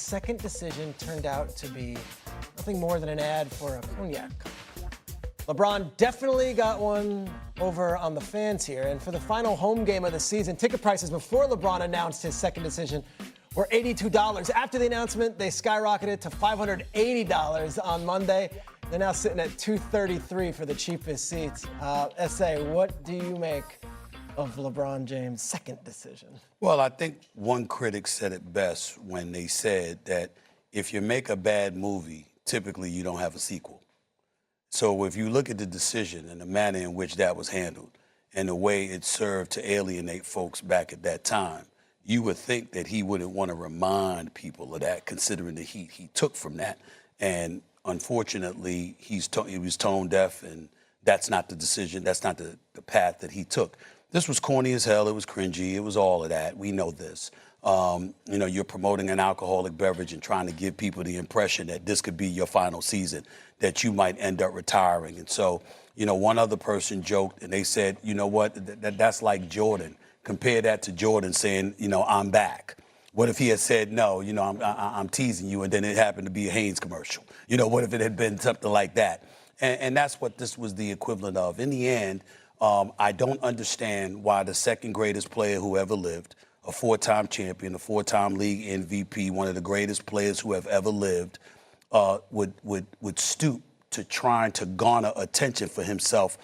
second decision turned out to be nothing more than an ad for a cognac company. LeBron definitely got one over on the fans here. And for the final home game of the season, ticket prices before LeBron announced his second decision were $82. After the announcement, they skyrocketed to $580 on Monday. They're now sitting at $233 for the cheapest seats. S.A., what do you make of LeBron James' second decision? Well, I think one critic said it best when they said that if you make a bad movie, typically you don't have a sequel. So if you look at the decision and the manner in which that was handled and the way it served to alienate folks back at that time, you would think that he wouldn't want to remind people of that, considering the heat he took from that. And unfortunately, he was tone deaf, and that's not the decision. That's not the path that he took. This was corny as hell. It was cringy. It was all of that. We know this. You're promoting an alcoholic beverage and trying to give people the impression that this could be your final season, that you might end up retiring. And so, one other person joked and they said, you know what, that's like Jordan. Compare that to Jordan saying, I'm back. What if he had said, no, I'm teasing you, and then it happened to be a Hanes commercial? What if it had been something like that? And that's what this was the equivalent of. In the end, I don't understand why the second greatest player who ever lived, a four-time champion, a four-time league MVP, one of the greatest players who have ever lived, would stoop to trying to garner attention for himself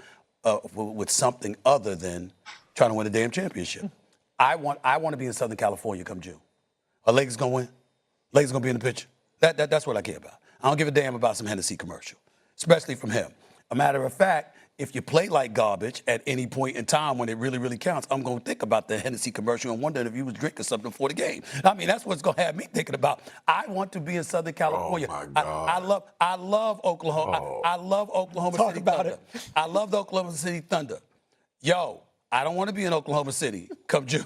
with something other than trying to win a damn championship. I want to be in Southern California come June. Are Lakers gonna win? Lakers gonna be in the picture. That's what I care about. I don't give a damn about some Hennessy commercial, especially from him. A matter of fact, if you play like garbage at any point in time when it really, really counts, I'm going to think about the Hennessy commercial and wondering if you was drinking something before the game. I mean, that's what's going to have me thinking about. I want to be in Southern California. Oh, my God. I love Oklahoma. Oh. I love Oklahoma Talk City about Thunder. it. I love the Oklahoma City Thunder. Yo, I don't want to be in Oklahoma City come June.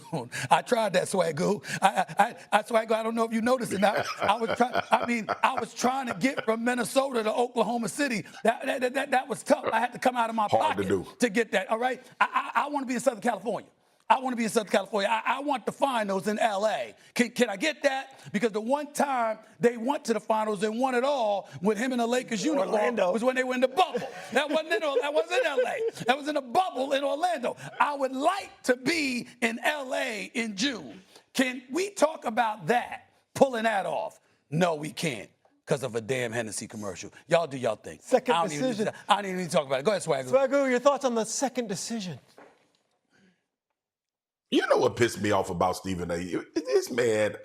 I tried that, Swagoo. I Swagoo, I don't know if you noticed it. I was trying to get from Minnesota to Oklahoma City. That was tough. I had to come out of my pocket to get that, all right? I want to be in Southern California. I want to be in Southern California. I want the finals in L.A. Can I get that? Because the one time they went to the finals and won it all with him in the Lakers uniform was when they were in the bubble. That wasn't in L.A. That was in a bubble in Orlando. I would like to be in L.A. in June. Can we talk about that, pulling that off? No, we can't, because of a damn Hennessy commercial. Y'all do y'all thing. Second decision. I don't even need to talk about it. Go ahead, Swagoo. Swagoo, your thoughts on the second decision? You know what pissed me off about Stephen A? This man,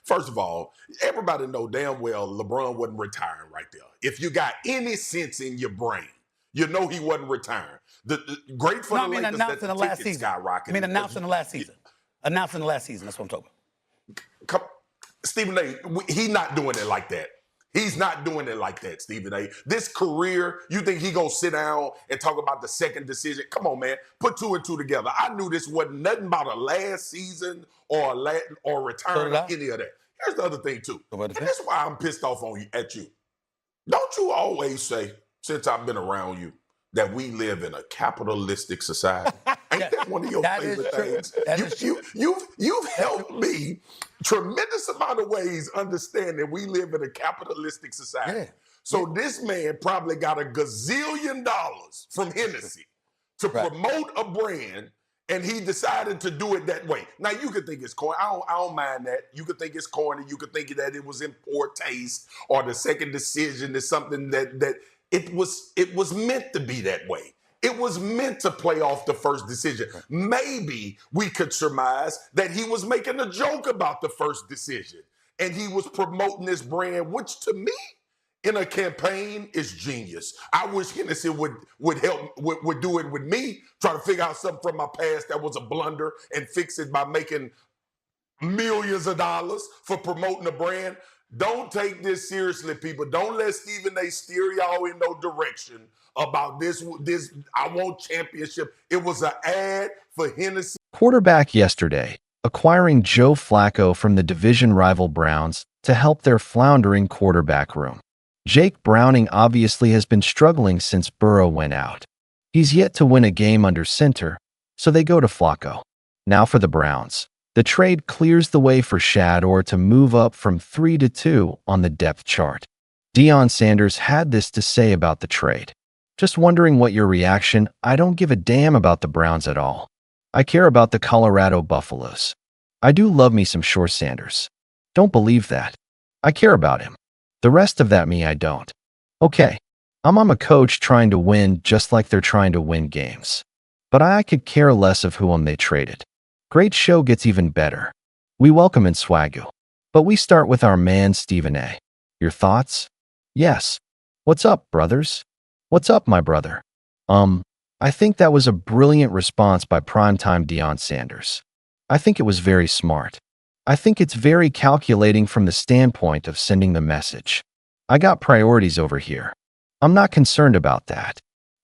first of all, everybody know damn well LeBron wasn't retiring right there. If you got any sense in your brain, you know he wasn't retiring. The great for the Lakers that the tickets skyrocketed. I mean, announcing the last season. Announcing the last season, that's what I'm talking about. Stephen A, he's not doing it like that. He's not doing it like that, Stephen A. This career, you think he gonna sit down and talk about the second decision? Come on, man. Put two and two together. I knew this wasn't nothing about a last season or return or any of that. Here's the other thing, too. And that's why I'm pissed off at you. Don't you always say, since I've been around you, that we live in a capitalistic society? Ain't that one of your favorite things? You've helped me tremendous amount of ways understand that we live in a capitalistic society. Yeah. So this man probably got $1 gazillion from Hennessy to promote a brand, and he decided to do it that way. Now, you could think it's corny. I don't mind that. You could think it's corny. You could think that it was in poor taste, or the second decision is something that it was meant to be that way. It was meant to play off the first decision. Maybe we could surmise that he was making a joke about the first decision, and he was promoting this brand, which to me, in a campaign, is genius. I wish Hennessy would do it with me, try to figure out something from my past that was a blunder and fix it by making millions of dollars for promoting a brand. Don't take this seriously, people. Don't let Stephen A. steer y'all in no direction about this. I want championship. It was an ad for Hennessy. Quarterback yesterday, acquiring Joe Flacco from the division rival Browns to help their floundering quarterback room. Jake Browning obviously has been struggling since Burrow went out. He's yet to win a game under center, so they go to Flacco. Now for the Browns. The trade clears the way for Shador to move up from 3 to 2 on the depth chart. Deion Sanders had this to say about the trade. Just wondering what your reaction. I don't give a damn about the Browns at all. I care about the Colorado Buffaloes. I do love me some Shore Sanders. Don't believe that. I care about him. The rest of that me I don't. Okay. I'm a coach trying to win just like they're trying to win games. But I could care less of whom they traded. Great show gets even better. We welcome in Swagoo. But we start with our man Stephen A. Your thoughts? Yes. What's up, brothers? What's up, my brother? I think that was a brilliant response by primetime Deion Sanders. I think it was very smart. I think it's very calculating from the standpoint of sending the message. I got priorities over here. I'm not concerned about that.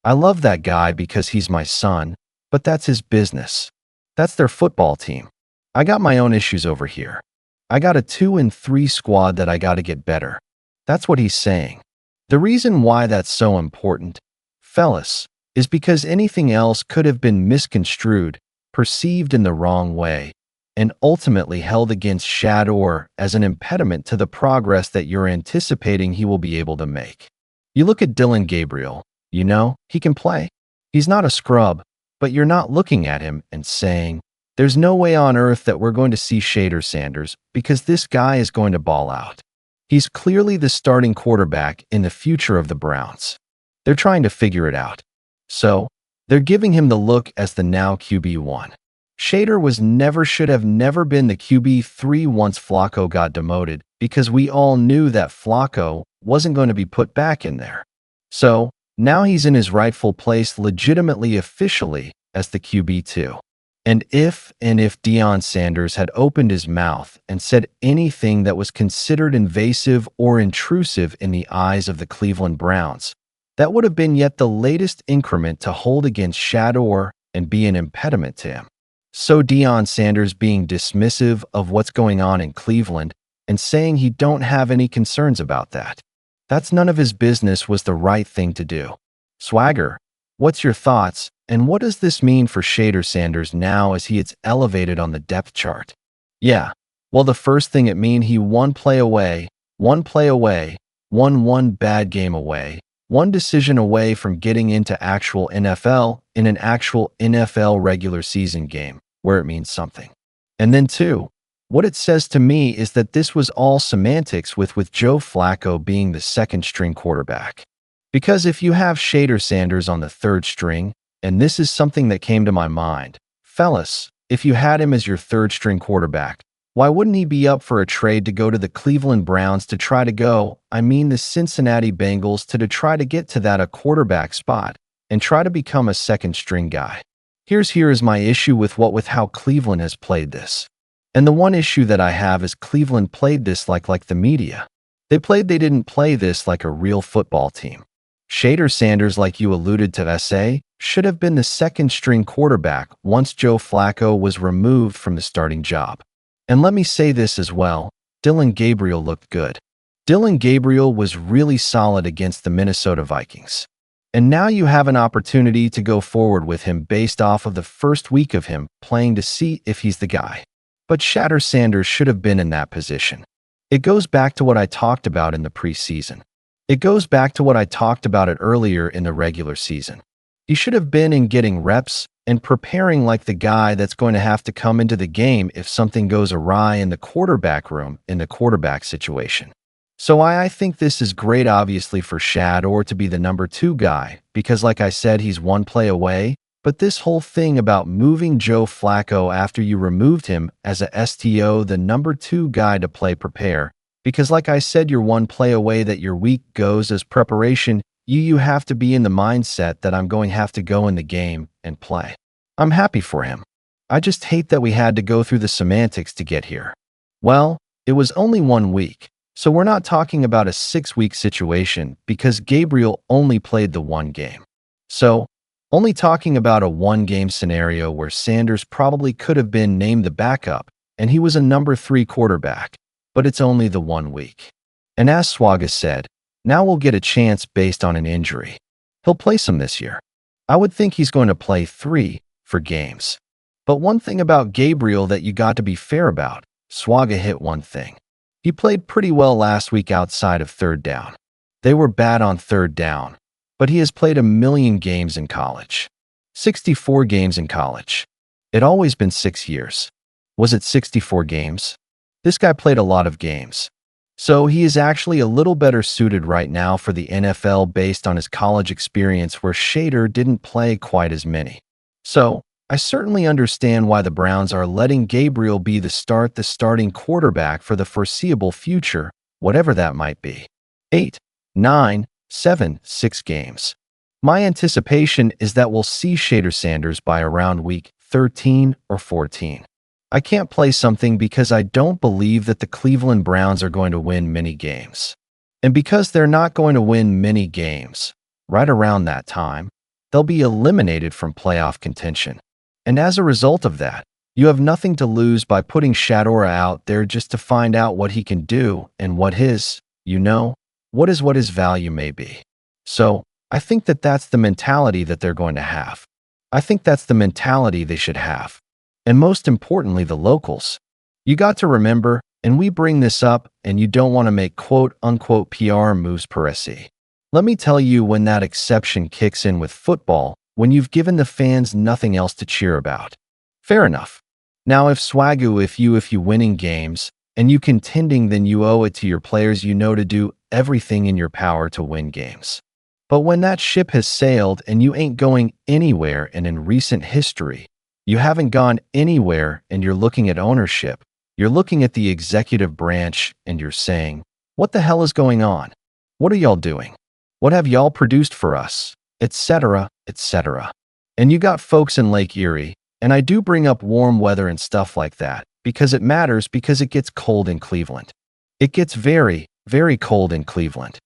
I love that guy because he's my son, but that's his business. That's their football team. I got my own issues over here. I got a 2-3 squad that I got to get better. That's what he's saying. The reason why that's so important, fellas, is because anything else could have been misconstrued, perceived in the wrong way, and ultimately held against Shador as an impediment to the progress that you're anticipating he will be able to make. You look at Dillon Gabriel, he can play. He's not a scrub, but you're not looking at him and saying, there's no way on earth that we're going to see Shader Sanders because this guy is going to ball out. He's clearly the starting quarterback in the future of the Browns. They're trying to figure it out. So, they're giving him the look as the now QB1. Shader should have never been the QB3 once Flacco got demoted because we all knew that Flacco wasn't going to be put back in there. So, now he's in his rightful place legitimately officially as the QB2. And if Deion Sanders had opened his mouth and said anything that was considered invasive or intrusive in the eyes of the Cleveland Browns, that would have been yet the latest increment to hold against Shador and be an impediment to him. So Deion Sanders being dismissive of what's going on in Cleveland and saying he don't have any concerns about that. That's none of his business was the right thing to do. Swagger, what's your thoughts, and what does this mean for Shader Sanders now as he is elevated on the depth chart? Yeah, well the first thing it mean he one play away, one bad game away, one decision away from getting into actual NFL in an actual NFL regular season game, where it means something. And then two, what it says to me is that this was all semantics with Joe Flacco being the second string quarterback. Because if you have Shader Sanders on the third string, and this is something that came to my mind, fellas, if you had him as your third string quarterback, why wouldn't he be up for a trade to go to the Cleveland Browns to try to the Cincinnati Bengals to try to get to that a quarterback spot and try to become a second string guy? Here is my issue with how Cleveland has played this. And the one issue that I have is Cleveland played this like the media. They didn't play this like a real football team. Shader Sanders, like you alluded to SA, should have been the second string quarterback once Joe Flacco was removed from the starting job. And let me say this as well, Dillon Gabriel looked good. Dillon Gabriel was really solid against the Minnesota Vikings. And now you have an opportunity to go forward with him based off of the first week of him playing to see if he's the guy. But Shader Sanders should have been in that position. It goes back to what I talked about in the preseason. It goes back to what I talked about it earlier in the regular season. He should have been in getting reps and preparing like the guy that's going to have to come into the game if something goes awry in the quarterback room, in the quarterback situation. So I think this is great obviously for Shador to be the number 2 guy, because like I said, he's one play away, but this whole thing about moving Joe Flacco after you removed him as a STO, the number 2 guy to play prepare, because like I said, you're one play away that your week goes as preparation, you have to be in the mindset that I'm going to have to go in the game and play. I'm happy for him. I just hate that we had to go through the semantics to get here. Well, it was only 1 week, so we're not talking about a 6-week situation because Gabriel only played the 1 game. So, only talking about a 1-game scenario where Sanders probably could have been named the backup and he was a number 3 quarterback, but it's only the 1 week. And as Swaga said, now we'll get a chance based on an injury. He'll play some this year. I would think he's going to play 3 games. But one thing about Gabriel that you got to be fair about, Swaga hit one thing. He played pretty well last week outside of third down. They were bad on third down, but he has played a million games in college. 64 games in college. It always been 6 years. Was it 64 games? This guy played a lot of games. So he is actually a little better suited right now for the NFL based on his college experience where Shader didn't play quite as many. So, I certainly understand why the Browns are letting Gabriel be the starting quarterback for the foreseeable future, whatever that might be. 8, 9, 7, 6 games. My anticipation is that we'll see Shader Sanders by around week 13 or 14. I can't play something because I don't believe that the Cleveland Browns are going to win many games. And because they're not going to win many games, right around that time, they'll be eliminated from playoff contention. And as a result of that, you have nothing to lose by putting Shadora out there just to find out what he can do and what his value may be. So, I think that that's the mentality that they're going to have. I think that's the mentality they should have. And most importantly, the locals. You got to remember, and we bring this up, and you don't want to make quote-unquote PR moves per se. Let me tell you when that exception kicks in with football, when you've given the fans nothing else to cheer about. Fair enough. Now if Swagoo, if you winning games, and you contending, then you owe it to your players to do everything in your power to win games. But when that ship has sailed and you ain't going anywhere, and in recent history, you haven't gone anywhere, and you're looking at ownership, you're looking at the executive branch, and you're saying, what the hell is going on? What are y'all doing? What have y'all produced for us? Etc., etc. And you got folks in Lake Erie, and I do bring up warm weather and stuff like that, because it matters, because it gets cold in Cleveland. It gets very, very cold in Cleveland.